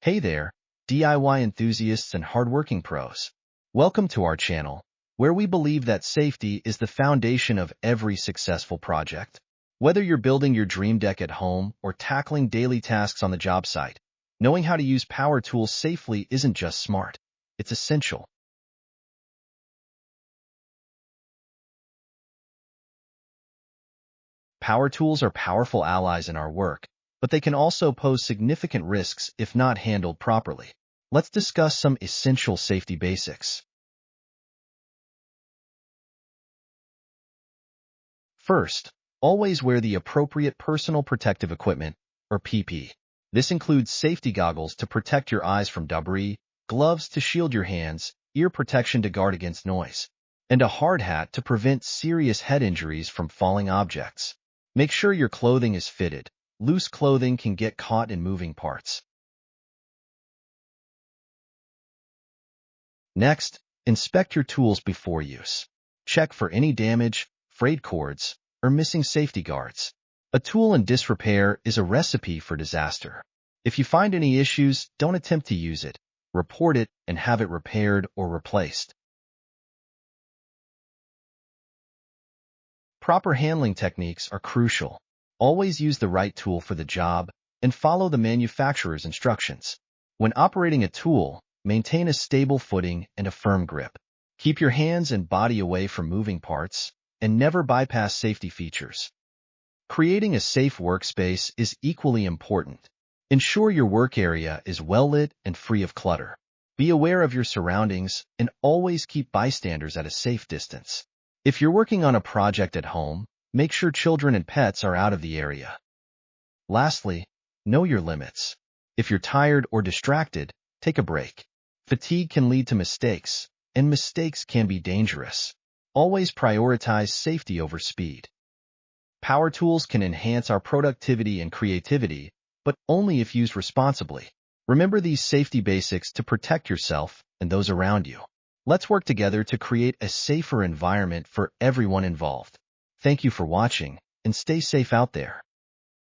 Hey there, DIY enthusiasts and hardworking pros. Welcome to our channel, where we believe that safety is the foundation of every successful project. Whether you're building your dream deck at home or tackling daily tasks on the job site, knowing how to use power tools safely isn't just smart, it's essential. Power tools are powerful allies in our work, but they can also pose significant risks if not handled properly. Let's discuss some essential safety basics. First, always wear the appropriate personal protective equipment, or PP. This includes safety goggles to protect your eyes from debris, gloves to shield your hands, ear protection to guard against noise, and a hard hat to prevent serious head injuries from falling objects. Make sure your clothing is fitted. Loose clothing can get caught in moving parts. Next, inspect your tools before use. Check for any damage, frayed cords, or missing safety guards. A tool in disrepair is a recipe for disaster. If you find any issues, don't attempt to use it. Report it and have it repaired or replaced. Proper handling techniques are crucial. Always use the right tool for the job and follow the manufacturer's instructions. When operating a tool, maintain a stable footing and a firm grip. Keep your hands and body away from moving parts and never bypass safety features. Creating a safe workspace is equally important. Ensure your work area is well lit and free of clutter. Be aware of your surroundings and always keep bystanders at a safe distance. If you're working on a project at home, make sure children and pets are out of the area. Lastly, know your limits. If you're tired or distracted, take a break. Fatigue can lead to mistakes, and mistakes can be dangerous. Always prioritize safety over speed. Power tools can enhance our productivity and creativity, but only if used responsibly. Remember these safety basics to protect yourself and those around you. Let's work together to create a safer environment for everyone involved. Thank you for watching, and stay safe out there.